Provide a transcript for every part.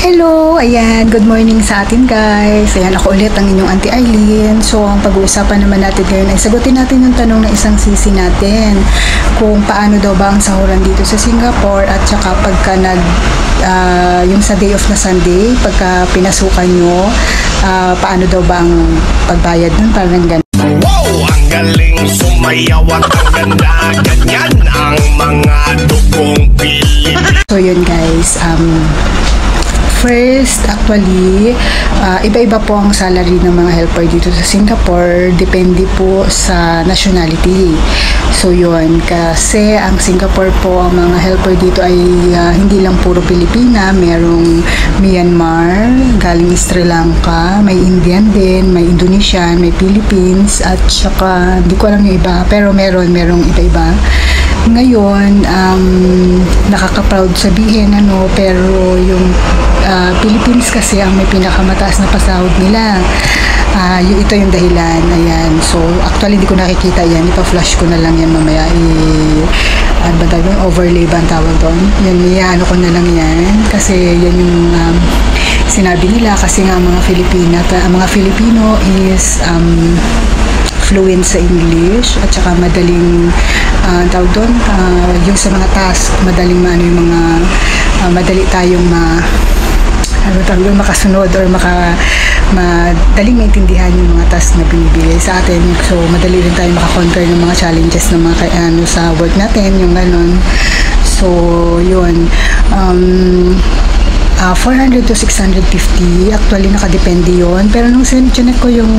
Hello! Ayan, good morning sa atin guys. Ayan, ako ulit ang inyong Auntie Arlene. So, ang pag-uusapan naman natin ngayon ay sagutin natin yung tanong ng isang sisi natin. Kung paano daw ba ang sahuran dito sa Singapore at saka pagka yung sa day off na Sunday, pagka pinasukan nyo, paano daw ba ang pagbayad nun? Parang ganun. Wow! Ang galing sumayaw at ang ganda. Ganyan ang mga dugong Pilipino. So, yun guys, first, actually, iba-iba po ang salary ng mga helper dito sa Singapore. Depende po sa nationality. So, yun. Kasi ang Singapore po, ang mga helper dito ay hindi lang puro Pilipina. Merong Myanmar, galing Sri Lanka, may Indian din, may Indonesian, may Philippines, at saka, hindi ko alam yung iba. Pero merong iba-iba. Ngayon, nakaka-proud sabihin, pero yung Philippines kasi ang may pinakamataas na pasahod nila. Ito yung dahilan. Ayan. So, actually, hindi ko nakikita yan. Ipa-flash ko na lang yan mamaya. Overlay ba ang tawag doon? Yan, ko na lang yan. Kasi yan yung sinabi nila. Kasi nga ang mga Filipino is fluent sa English at saka madaling tawag doon, yung sa mga task, madaling yung mga madali tayong makasunod or madaling maintindihan yung mga task na binibigay sa atin. So, madali rin tayo makakonquer ng mga challenges ng mga sa work natin, yung ganon. So, yun. 400 to 650. Actually, nakadepende yun. Pero nung sinecheck ko yung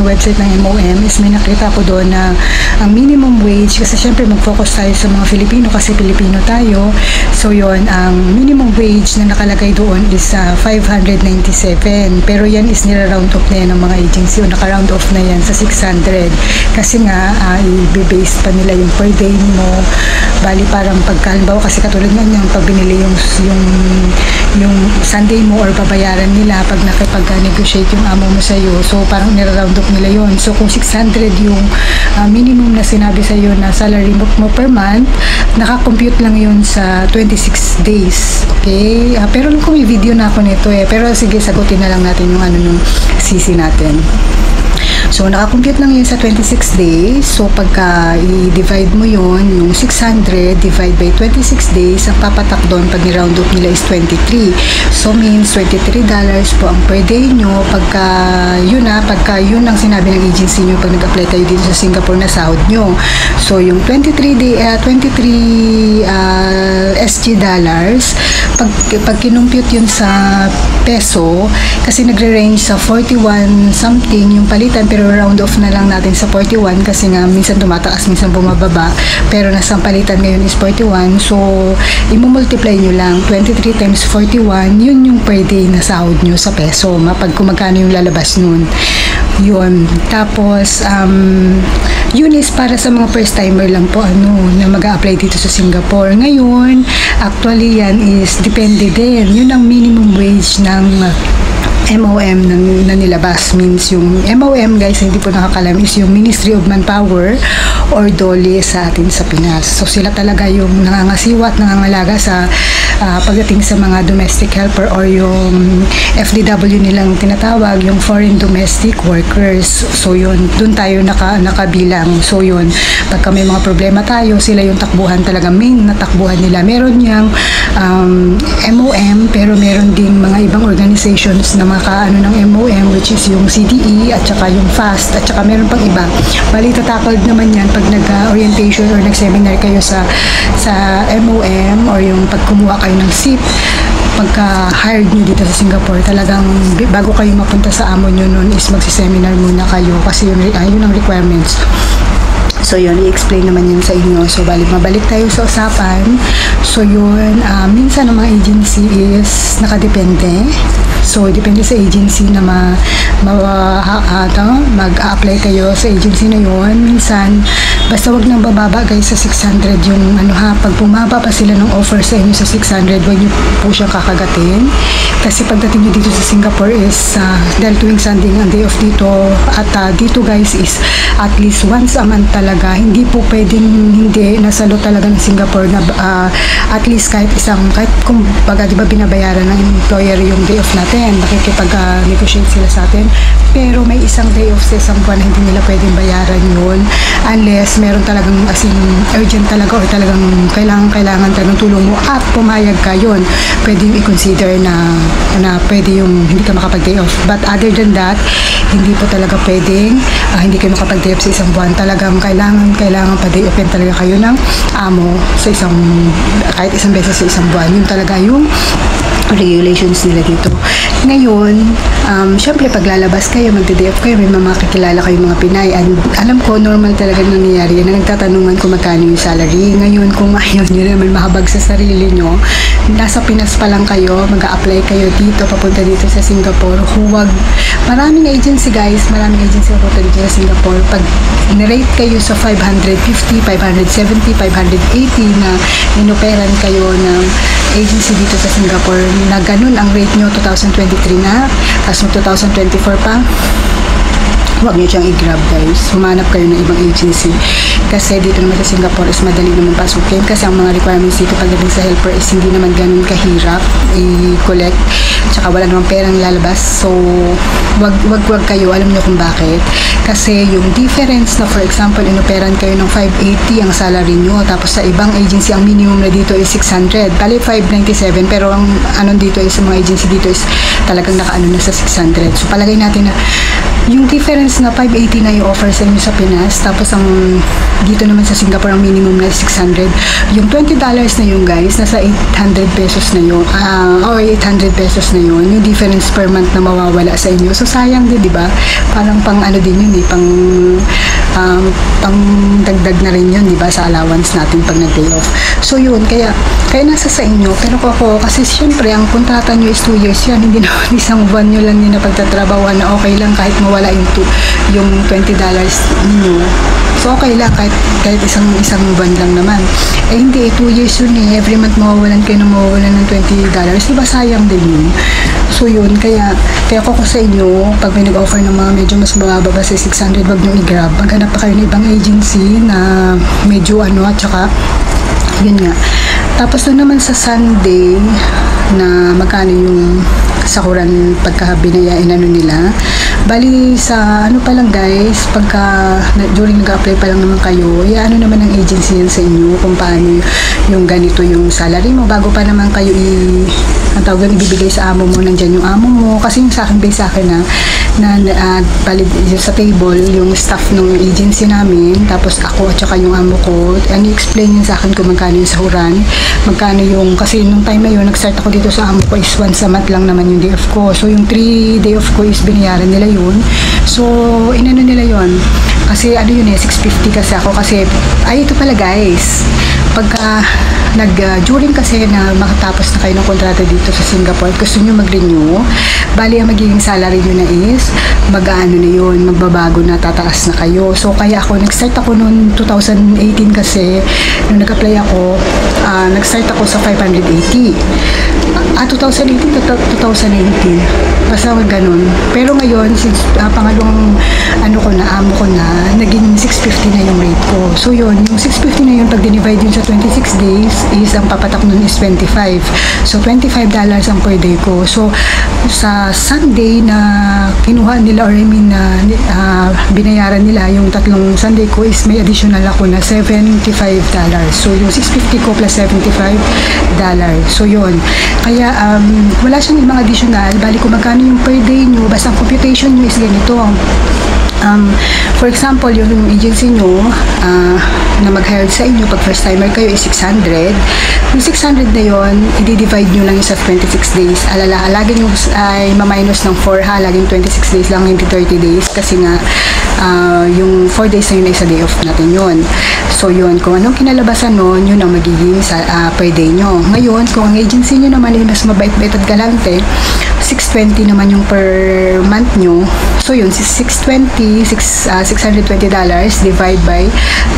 website ng MOM, is may nakita ko doon na ang minimum wage, kasi syempre mag-focus tayo sa mga Filipino kasi Filipino tayo. So, yun, ang minimum wage na nakalagay doon is 597. Pero yan is nira-round off na yan ng mga agency o naka-round off na yan sa 600. Kasi nga, i-base pa nila yung per day mo. Bali, parang pagkalimbawa, kasi katulad nga yung pag binili yung Sunday mo or babayaran nila pag nakipag-negotiate yung amo mo sa'yo. So, parang nira-round up nila yun. So, kung 600 yung minimum na sinabi sa'yo na salary mo per month, nakakompute lang yun sa 26 days. Okay? Pero kung may video na ako nito Pero sige, sagutin na lang natin yung nung sisi natin. So, nakakompute lang yun sa 26 days. So, pagka i-divide mo yun, yung 600 divide by 26 days, ang papatak doon pag ni-round up nila is 23. So, means $23 po ang per day nyo. Pagka yun ang sinabi ng agency nyo pag nag-apply tayo dito sa Singapore na sahod nyo. So, yung 23 SG dollars, pag kinumpute yun sa peso, kasi nagre-range sa 41 something yung palitan, pero round off na lang natin sa 41 kasi nga minsan tumataas, minsan bumababa, pero nasa palitan ngayon is 41. So, i-multiply nyo lang 23 times 41, yun yung per day na sahod nyo sa peso, kung magkano yung lalabas nun. Yun. Tapos, yun is para sa mga first timer lang po na mag-a-apply dito sa Singapore. Ngayon, actually yan is depende din. Yun ang minimum wage ng MOM na nilabas. Means yung MOM, guys, hindi po nakakalam, is yung Ministry of Manpower or DOLE sa atin sa Pinas. So, sila talaga yung nangangasiwa at nangangalaga sa pagdating sa mga domestic helper or yung FDW nilang tinatawag, yung foreign domestic workers. So, yun, dun tayo nakabilang. So, yun, pagka may mga problema tayo, sila yung takbuhan talaga, main na takbuhan nila. Meron niyang MOM, pero meron ding mga ibang organizations na ng MOM, which is yung CDE at saka yung FAST at saka meron pang iba. Bali, tatakled naman yan pag nag-orientation or nag-seminar kayo sa MOM or yung pag kumuha kayo ng SIP. Pagka-hired nyo dito sa Singapore, talagang bago kayo mapunta sa amo nyo nun is magsiseminar muna kayo kasi yun ang requirements. So, yun, i-explain naman yun sa inyo. So, mabalik tayo sa usapan. So, yun, minsan ang mga agency is nakadepende. So, depende sa agency na mag-apply kayo sa agency na yun. Minsan, basta wag nang bababa guys sa 600 yung pag bumaba pa sila ng offer sa inyo sa 600, wag nyo po siyang kakagatin. Kasi pagdating nyo dito sa Singapore is, dahil tuwing Sunday ang day off dito, at dito guys is at least once a month talaga talaga. Hindi po pwedeng hindi nasa law talaga ng Singapore na at least kahit kung baga di ba binabayaran ng employer yung day off natin, makikipag-negotiate sila sa atin, pero may isang day off sa isang buwan na hindi nila pwedeng bayaran yun unless meron talagang as in urgent talaga or talagang kailangan talagang tulong mo at pumayag ka yun, pwede yung i-consider na pwede yung hindi ka makapag-day off. But other than that, hindi po talaga pwedeng hindi kayo makapag-day off sa isang buwan. Talagang kailangan pa-day off talaga kayo ng amo sa kahit isang beses sa isang buwan. Yun talaga yung regulations nila dito. Ngayon, syempre paglalabas kayo, magde-day off kayo, may makikilala kayo mga Pinay. And alam ko, normal talaga nangyayari na nagtatanungan kung magkano yung salary. Ngayon, kung ayaw nyo naman mahabag sa sarili nyo, nasa Pinas pa lang kayo, mag-a-apply kayo dito, papunta dito sa Singapore, maraming agency guys, maraming agency papunta dito sa Singapore. Pag nirate kayo sa 550, 570, 580 na inoperan kayo ng agency dito sa Singapore, na ganun ang rate nyo 2023 na, tapos 2024 pa, huwag nyo siyang i-grab guys. Humanap kayo ng ibang agency. Kasi dito naman sa Singapore is madali naman pasukin. Kasi ang mga requirements dito pagdating sa helper is hindi naman ganun kahirap i-collect. Tsaka wala namang perang lalabas. So, wag kayo. Alam nyo kung bakit. Kasi yung difference na for example, inoperan kayo ng 580 ang salary nyo. Tapos sa ibang agency, ang minimum na dito is 600. Bali 597. Pero ang dito is, mga agency dito is talagang nakaano na sa 600. So, palagay natin na yung difference na 580 na yung offer sa inyo sa Pinas, tapos ang dito naman sa Singapore ang minimum na 600. Yung $20 na yun guys, nasa 800 pesos na yun, or 800 pesos na yun, yung difference per month na mawawala sa inyo. So sayang din, di ba? Parang pang ano din yun, pang dagdag na rin yun, di ba, sa allowance natin pag nag-day off. So yun, kaya nasa sa inyo. Pero ako, kasi syempre ang kontrata nyo is 2 years yan, hindi naman isang buwan nyo lang yun na pagtatrabawan na okay lang kahit mawala yung $20 ninyo. So okay lang kahit isang buwan lang naman. Eh hindi, 2 years yun eh. Every month mawawalan ng $20. Diba sayang din yun? So yun, kaya ko sa inyo, pag may nag-offer ng mga medyo mas mababa sa 600, wag nyo i-grab. Maghanap pa kayo ng ibang agency na medyo at saka yun nga. Tapos doon naman sa Sunday na magkano yung sakuran pagka binayain nila. Bali sa pa lang guys, during nag-apply pa lang naman kayo, naman ng agency yan sa inyo kung paano yung ganito yung salary mo bago pa naman kayo ibibigay sa amo mo, nandyan yung amo mo. Kasi yung sa akin, base sa akin valid sa table yung staff ng agency namin, tapos ako at saka yung amo ko, i-explain yun sa akin kung magkano yung sahuran, magkano yung, kasi nung time na yun nag-start ako dito sa amo ko is once a month lang naman yung day off ko. So yung 3 day off ko is binayaran nila yun. So inano nila yun kasi yun 650 kasi ako, kasi ito pala guys, pagka during kasi na makatapos na kayo ng kontrata dito sa Singapore, gusto nyo mag-renew, bali ang magiging salary nyo na is magbabago na, tataas na kayo. So kaya nag-start ako noon 2018 kasi nung nag-apply ako, nag-start ako sa 580. 2018 to 2019 basta ganun. Pero ngayon since pangalawang amo ko na, naging 650 na yung rate ko. So yun, yung 650 na yun pag dinivide yun sa 26 days is ang papatak nun is 25. So $25 ang per day ko. So sa Sunday na kinuha nila, or binayaran nila yung tatlong Sunday ko, is may additional ako na $75. So yung 650 ko plus $75. So yun, kaya wala siyang ibang additional. Bali kung magkano yung per day nyo, basta ang computation nyo is ganito. For example, yung agency nyo na mag-hire sa inyo pag first timer kayo is 600. Yung 600 na yun, i-divide nyo lang yung sa 26 days. Lagi nyo ay ma-minus ng 4 ha. Laging 26 days lang, hindi 30 days. Kasi nga, yung 4 days na yun ay sa day off natin yun. So yun, kung anong kinalabasan nun, yun ang magiging per day nyo. Ngayon, kung ang agency nyo naman ay mas mabait-bait at galante, 620 naman yung per month nyo. So yun, $620 divide by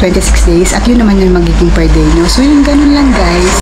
26 days, at yun naman yung magiging per day nyo. So yun, ganun lang guys.